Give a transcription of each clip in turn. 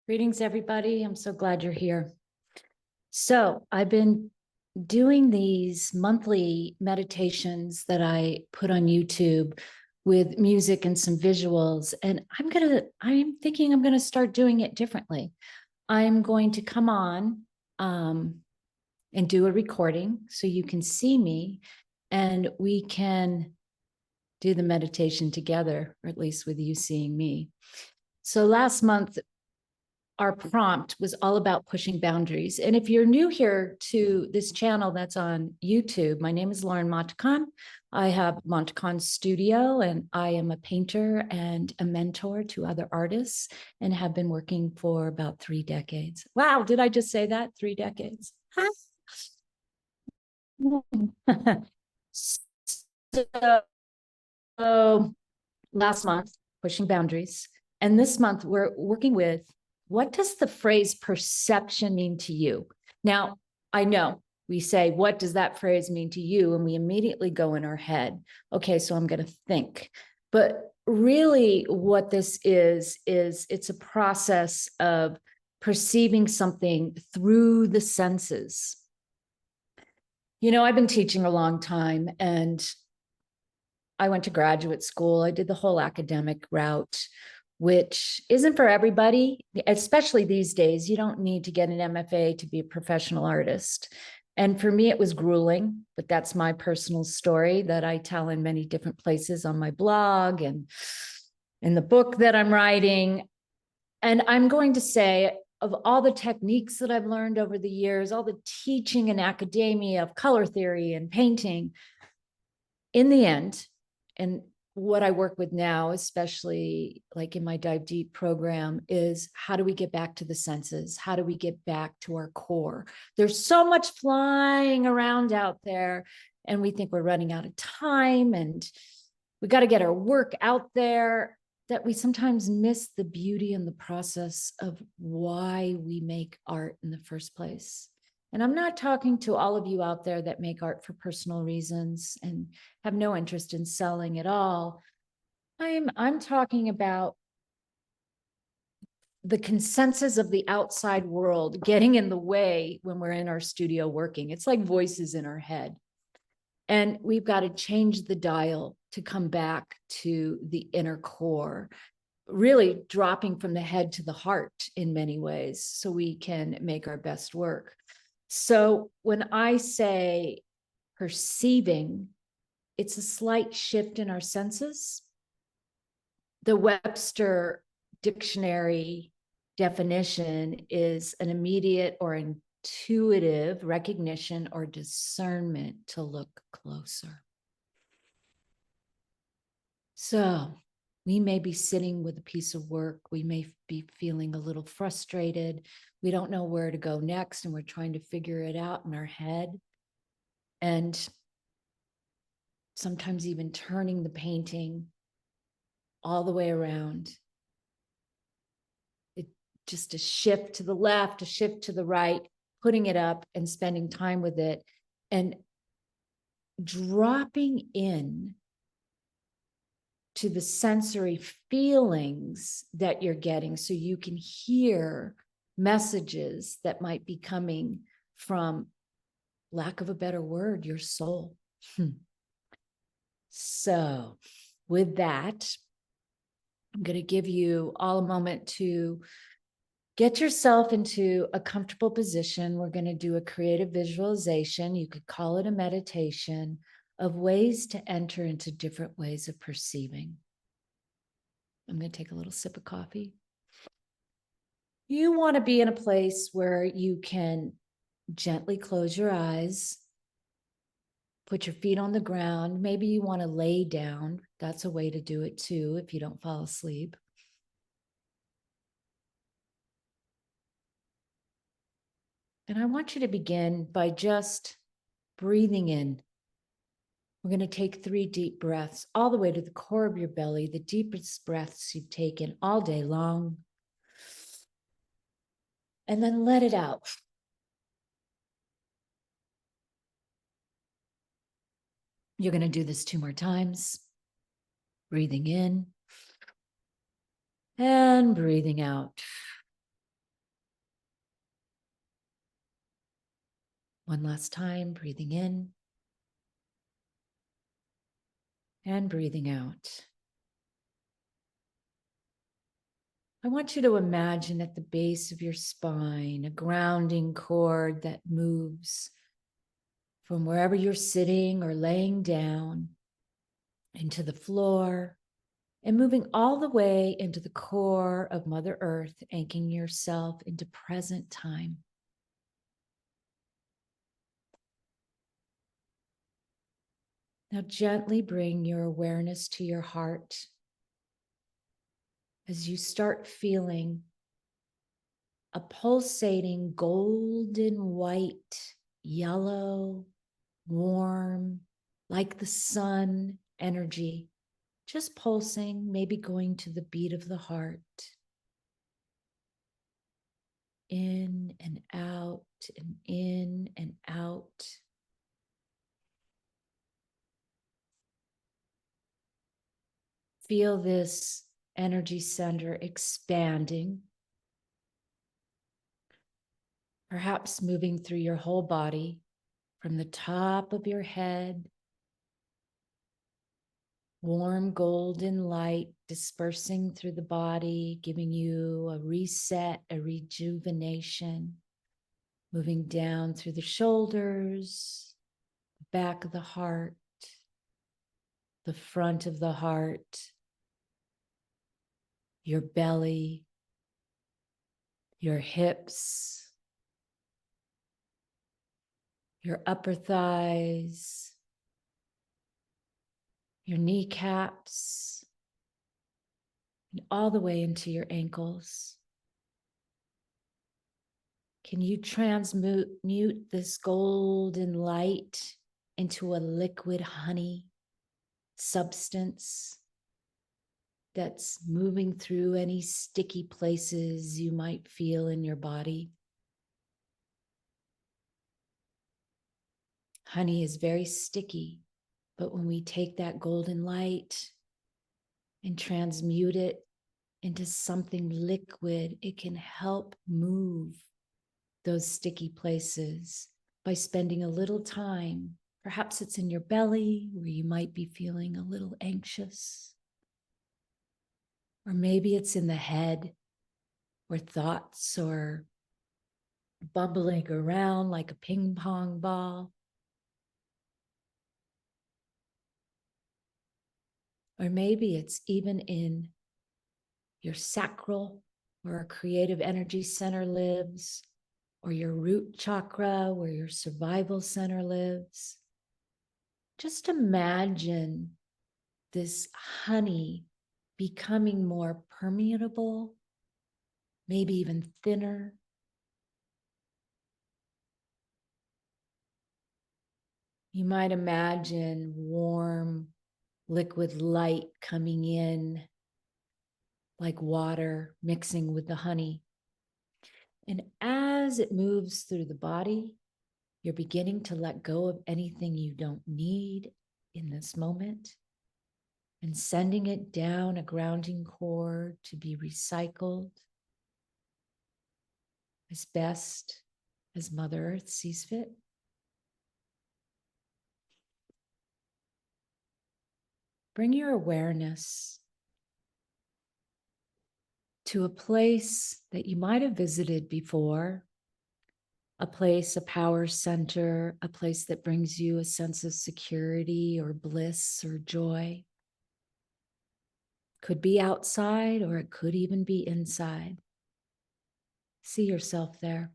Greetings, everybody. I'm so glad you're here. So I've been doing these monthly meditations that I put on YouTube with music and some visuals, and I'm thinking I'm gonna start doing it differently. I'm going to come on and do a recording so you can see me and we can do the meditation together, or at least with you seeing me. So last month, our prompt was all about pushing boundaries. And if you're new here to this channel that's on YouTube, my name is Lauren Montcalm. I have Montcalm Studio, and I am a painter and a mentor to other artists and have been working for about 3 decades. Wow, did I just say that? 3 decades. So last month, pushing boundaries. And this month, we're working with what does the phrase perception mean to you? Now, I know we say, what does that phrase mean to you? And we immediately go in our head. Okay, so I'm going to think. But really, what this is it's a process of perceiving something through the senses. You know, I've been teaching a long time, and I went to graduate school. I did the whole academic route, which isn't for everybody, especially these days. You don't need to get an MFA to be a professional artist. And for me, it was grueling, but that's my personal story that I tell in many different places on my blog and in the book that I'm writing. And I'm going to say, of all the techniques that I've learned over the years, all the teaching in academia of color theory and painting, in the end, and what I work with now, especially like in my Dive Deep program, is how do we get back to the senses? How do we get back to our core? There's so much flying around out there, and we think we're running out of time and we got to get our work out there, that we sometimes miss the beauty and the process of why we make art in the first place. And I'm not talking to all of you out there that make art for personal reasons and have no interest in selling at all. I'm talking about the consensus of the outside world getting in the way when we're in our studio working. It's like voices in our head. And we've got to change the dial to come back to the inner core, really dropping from the head to the heart in many ways so we can make our best work. So when I say perceiving, it's a slight shift in our senses. The Webster dictionary definition is an immediate or intuitive recognition or discernment to look closer. So we may be sitting with a piece of work. We may be feeling a little frustrated. We don't know where to go next, and we're trying to figure it out in our head. And sometimes even turning the painting all the way around. It just a shift to the left, a shift to the right, putting it up and spending time with it and dropping in to the sensory feelings that you're getting so you can hear messages that might be coming from, lack of a better word, your soul. So with that, I'm going to give you all a moment to get yourself into a comfortable position. We're going to do a creative visualization. You could call it a meditation of ways to enter into different ways of perceiving. I'm going to take a little sip of coffee. You want to be in a place where you can gently close your eyes, put your feet on the ground. Maybe you want to lay down. That's a way to do it too if you don't fall asleep. And I want you to begin by just breathing in. We're going to take 3 deep breaths all the way to the core of your belly, the deepest breaths you've taken all day long. And then let it out. You're going to do this 2 more times. Breathing in and breathing out. One last time, breathing in and breathing out. I want you to imagine at the base of your spine a grounding cord that moves from wherever you're sitting or laying down into the floor and moving all the way into the core of Mother Earth, anchoring yourself into present time. Now gently bring your awareness to your heart as you start feeling a pulsating golden white, yellow, warm, like the sun energy, just pulsing, maybe going to the beat of the heart. In and out and in and out. Feel this energy center expanding, perhaps moving through your whole body from the top of your head, warm golden light dispersing through the body, giving you a reset, a rejuvenation, moving down through the shoulders, back of the heart, the front of the heart, your belly, your hips, your upper thighs, your kneecaps, and all the way into your ankles. Can you transmute this golden light into a liquid honey substance that's moving through any sticky places you might feel in your body? Honey is very sticky, but when we take that golden light and transmute it into something liquid, it can help move those sticky places by spending a little time. Perhaps it's in your belly where you might be feeling a little anxious. Or maybe it's in the head where thoughts are bubbling around like a ping pong ball. Or maybe it's even in your sacral, where our creative energy center lives, or your root chakra, where your survival center lives. Just imagine this honey becoming more permeable, maybe even thinner. You might imagine warm liquid light coming in like water mixing with the honey. And as it moves through the body, you're beginning to let go of anything you don't need in this moment and sending it down a grounding cord to be recycled as best as Mother Earth sees fit. Bring your awareness to a place that you might have visited before, a place, a power center, a place that brings you a sense of security or bliss or joy. Could be outside or it could even be inside. See yourself there.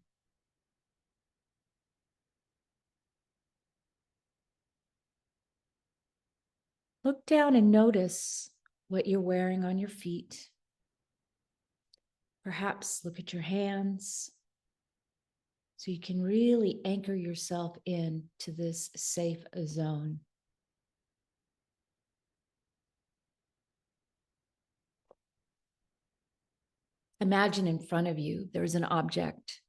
Look down and notice what you're wearing on your feet. Perhaps look at your hands so you can really anchor yourself in to this safe zone. Imagine in front of you, there's an object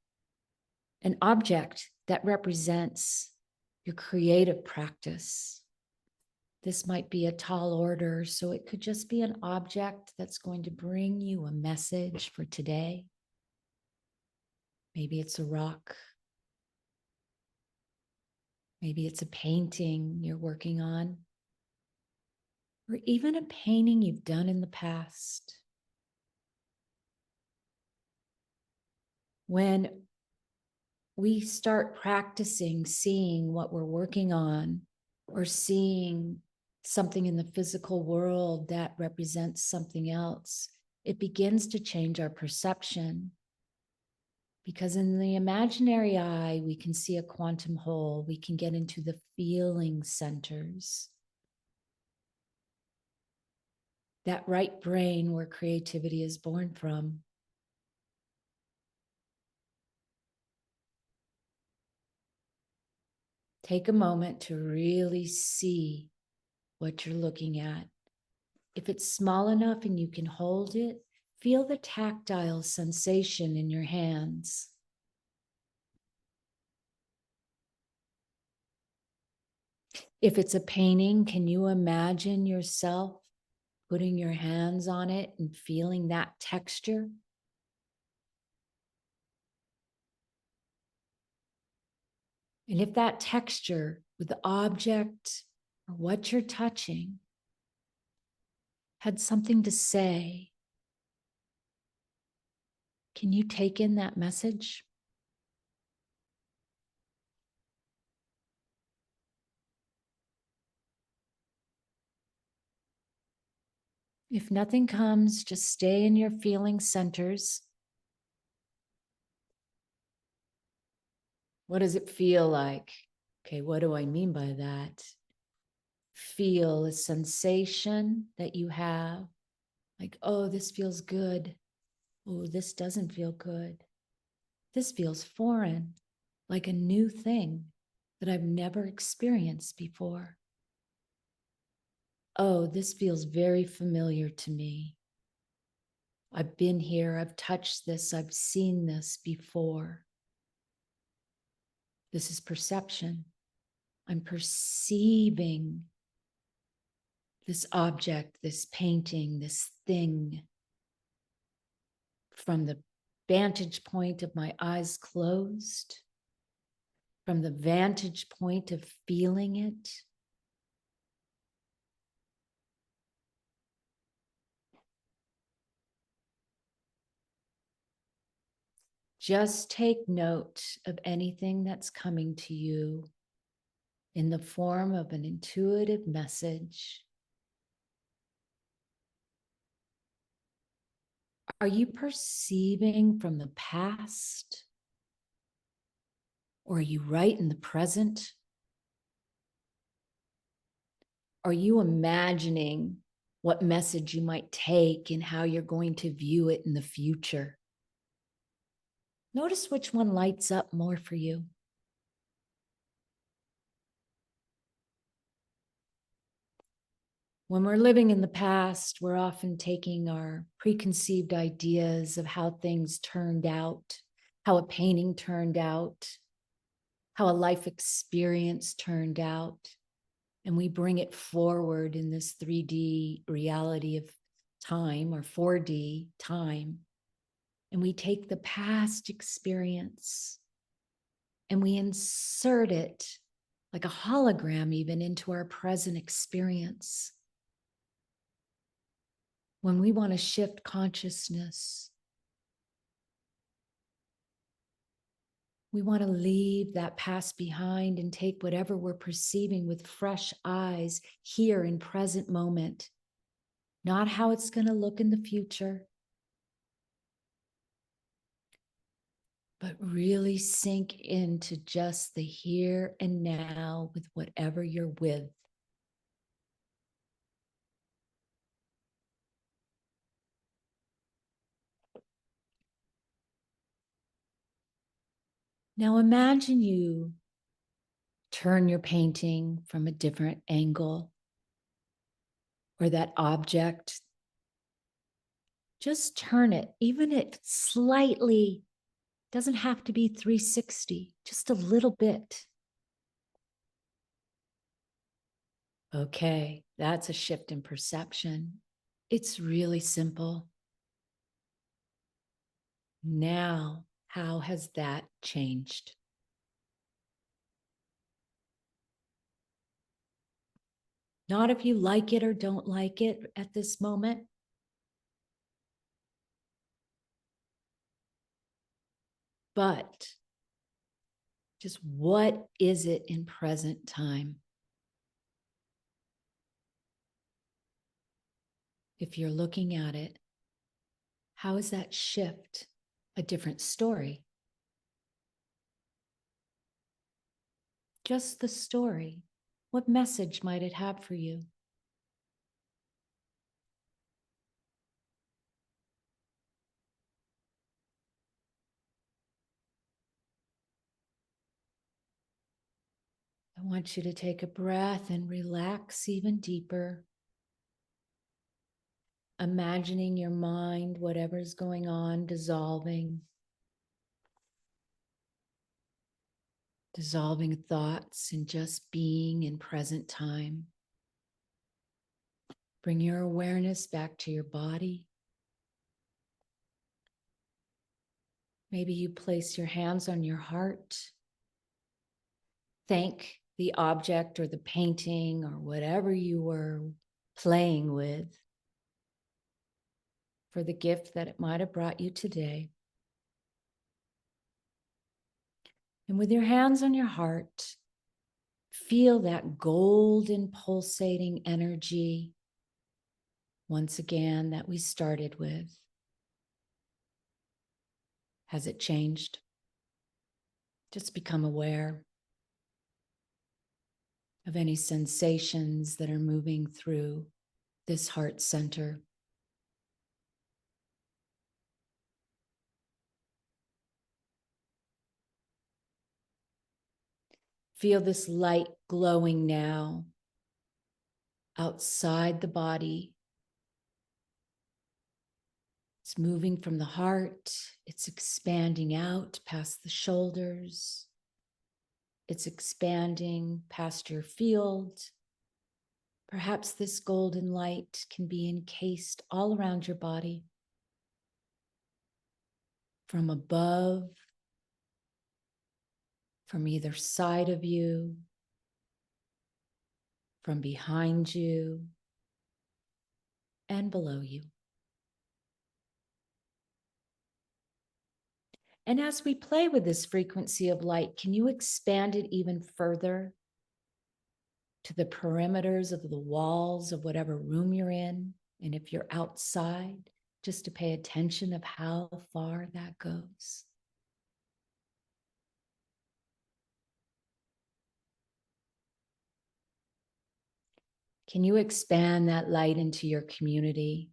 that represents your creative practice. This might be a tall order, so it could just be an object that's going to bring you a message for today. Maybe it's a rock. Maybe it's a painting you're working on, or even a painting you've done in the past. When we start practicing seeing what we're working on, or seeing something in the physical world that represents something else, it begins to change our perception. Because in the imaginary eye, we can see a quantum whole, we can get into the feeling centers. That right brain where creativity is born from. Take a moment to really see what you're looking at. If it's small enough and you can hold it, feel the tactile sensation in your hands. If it's a painting, can you imagine yourself putting your hands on it and feeling that texture? And if that texture with the object or what you're touching had something to say, can you take in that message? If nothing comes, just stay in your feeling centers. What does it feel like? Okay, what do I mean by that? Feel a sensation that you have, like, oh, this feels good. Oh, this doesn't feel good. This feels foreign, like a new thing that I've never experienced before. Oh, this feels very familiar to me. I've been here, I've touched this, I've seen this before. This is perception. I'm perceiving this object, this painting, this thing from the vantage point of my eyes closed, from the vantage point of feeling it. Just take note of anything that's coming to you in the form of an intuitive message. Are you perceiving from the past? Or are you right in the present? Are you imagining what message you might take and how you're going to view it in the future? Notice which one lights up more for you. When we're living in the past, we're often taking our preconceived ideas of how things turned out, how a painting turned out, how a life experience turned out, and we bring it forward in this 3D reality of time, or 4D time. And we take the past experience and we insert it like a hologram even into our present experience. When we want to shift consciousness, we want to leave that past behind and take whatever we're perceiving with fresh eyes here in present moment, not how it's going to look in the future, but really sink into just the here and now with whatever you're with. Now imagine you turn your painting from a different angle, or that object. Just turn it, even if slightly, doesn't have to be 360, just a little bit. Okay, that's a shift in perception. It's really simple. Now, how has that changed? Not if you like it or don't like it at this moment. But just what is it in present time? If you're looking at it, how is that shift a different story? Just the story. What message might it have for you? I want you to take a breath and relax even deeper. Imagining your mind, whatever's going on, dissolving. Dissolving thoughts and just being in present time. Bring your awareness back to your body. Maybe you place your hands on your heart. Thank the object or the painting or whatever you were playing with for the gift that it might have brought you today. And with your hands on your heart, feel that golden pulsating energy once again that we started with. Has it changed? Just become aware of any sensations that are moving through this heart center. Feel this light glowing now outside the body. It's moving from the heart. It's expanding out past the shoulders. It's expanding past your field. Perhaps this golden light can be encased all around your body. From above, from either side of you, from behind you, and below you. And as we play with this frequency of light, can you expand it even further to the perimeters of the walls of whatever room you're in? And if you're outside, just to pay attention of how far that goes. Can you expand that light into your community?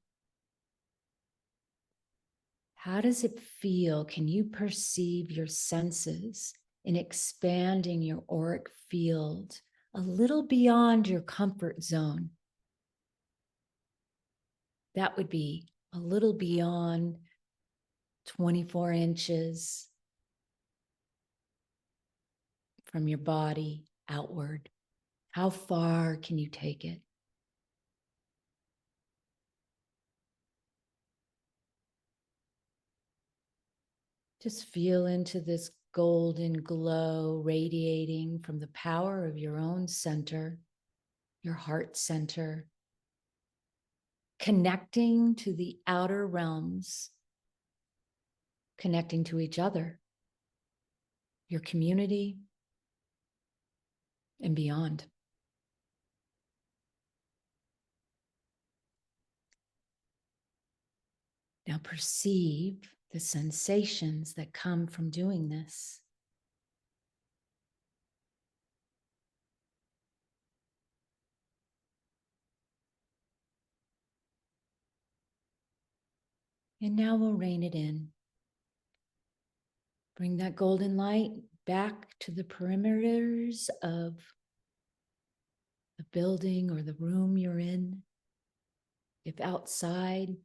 How does it feel? Can you perceive your senses in expanding your auric field a little beyond your comfort zone? That would be a little beyond 24 inches from your body outward. How far can you take it? Just feel into this golden glow radiating from the power of your own center, your heart center, connecting to the outer realms, connecting to each other, your community, and beyond. Now perceive the sensations that come from doing this. And now we'll rein it in. Bring that golden light back to the perimeters of the building or the room you're in. If outside,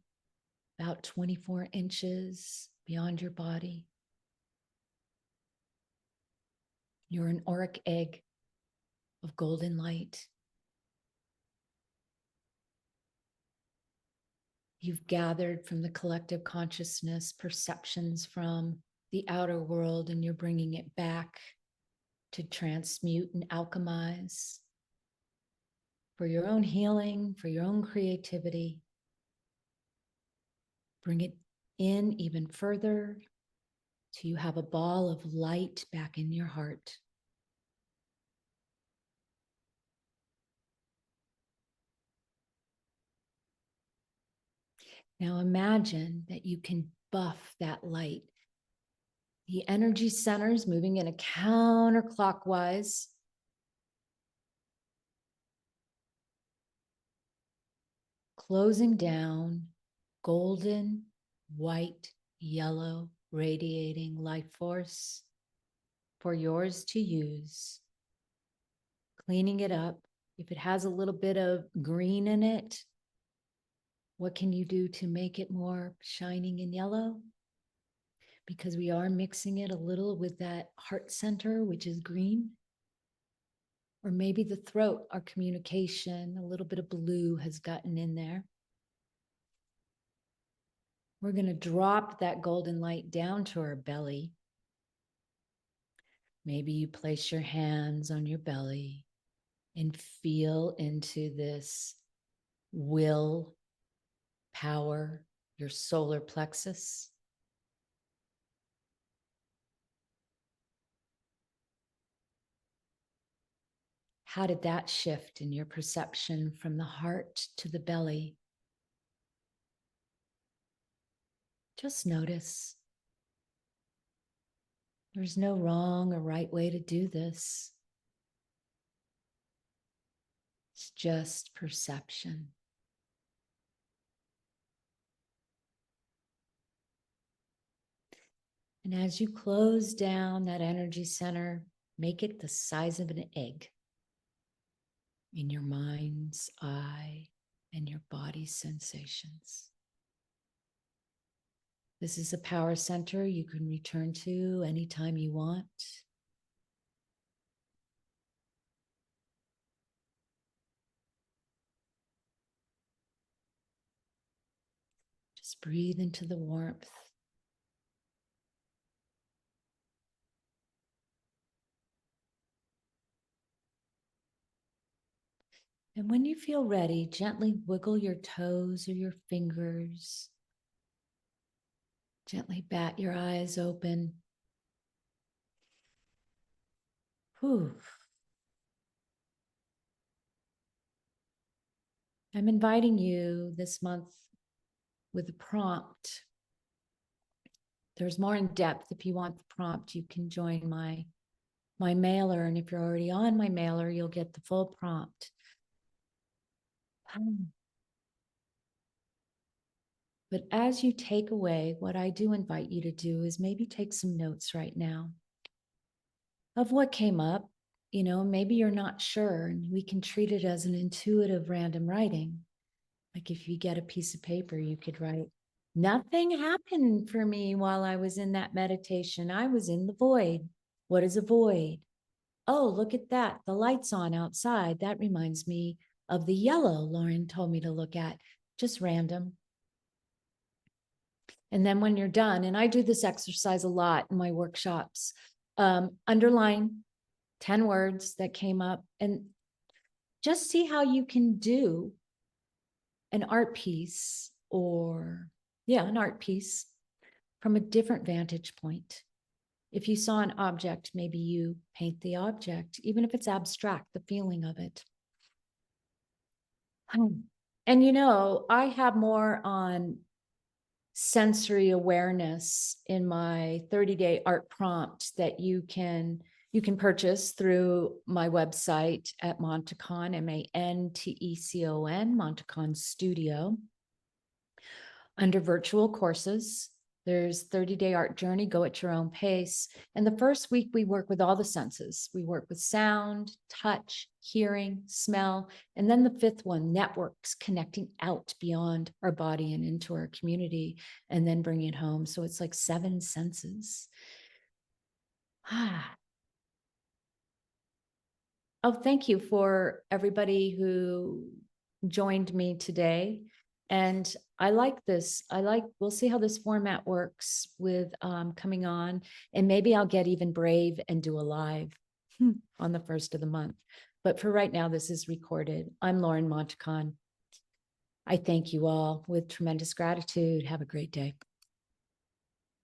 about 24 inches beyond your body. You're an auric egg of golden light. You've gathered from the collective consciousness perceptions from the outer world, and you're bringing it back to transmute and alchemize. for your own healing, for your own creativity. Bring it in even further till you have a ball of light back in your heart. Now imagine that you can buff that light. The energy centers moving in a counterclockwise. Closing down, golden, white, yellow, radiating life force for yours to use. Cleaning it up. If it has a little bit of green in it, what can you do to make it more shining and yellow? Because we are mixing it a little with that heart center, which is green. Or maybe the throat, our communication, a little bit of blue has gotten in there. We're going to drop that golden light down to our belly. Maybe you place your hands on your belly and feel into this will power, your solar plexus. How did that shift in your perception from the heart to the belly? Just notice. There's no wrong or right way to do this. It's just perception. And as you close down that energy center, make it the size of an egg in your mind's eye and your body's sensations. This is a power center you can return to anytime you want. Just breathe into the warmth. And when you feel ready, gently wiggle your toes or your fingers. Gently bat your eyes open. Whew. I'm inviting you this month with a prompt. There's more in depth. If you want the prompt, you can join my mailer. And if you're already on my mailer, you'll get the full prompt. But as you take away, what I do invite you to do is maybe take some notes right now of what came up. You know, maybe you're not sure, and we can treat it as an intuitive random writing. Like if you get a piece of paper, you could write, nothing happened for me while I was in that meditation. I was in the void. What is a void? Oh, look at that. The light's on outside. That reminds me of the yellow Lauren told me to look at. Just random. And then when you're done, and I do this exercise a lot in my workshops, underline 10 words that came up and just see how you can do an art piece an art piece from a different vantage point. If you saw an object, maybe you paint the object, even if it's abstract, the feeling of it. And you know, I have more on sensory awareness in my 30-day art prompt that you can purchase through my website at Montecon, Mantecon, Montecon Studio. Under virtual courses, there's 30-day art journey, go at your own pace. And the first week we work with all the senses. We work with sound, touch, hearing, smell. And then the fifth one, networks, connecting out beyond our body and into our community, and then bring it home. So it's like 7 senses. Oh, thank you for everybody who joined me today. And I like this. We'll see how this format works with coming on, and maybe I'll get even brave and do a live. on the first of the month. But for right now, this is recorded. I'm Lauren Montacon. I thank you all with tremendous gratitude. Have a great day.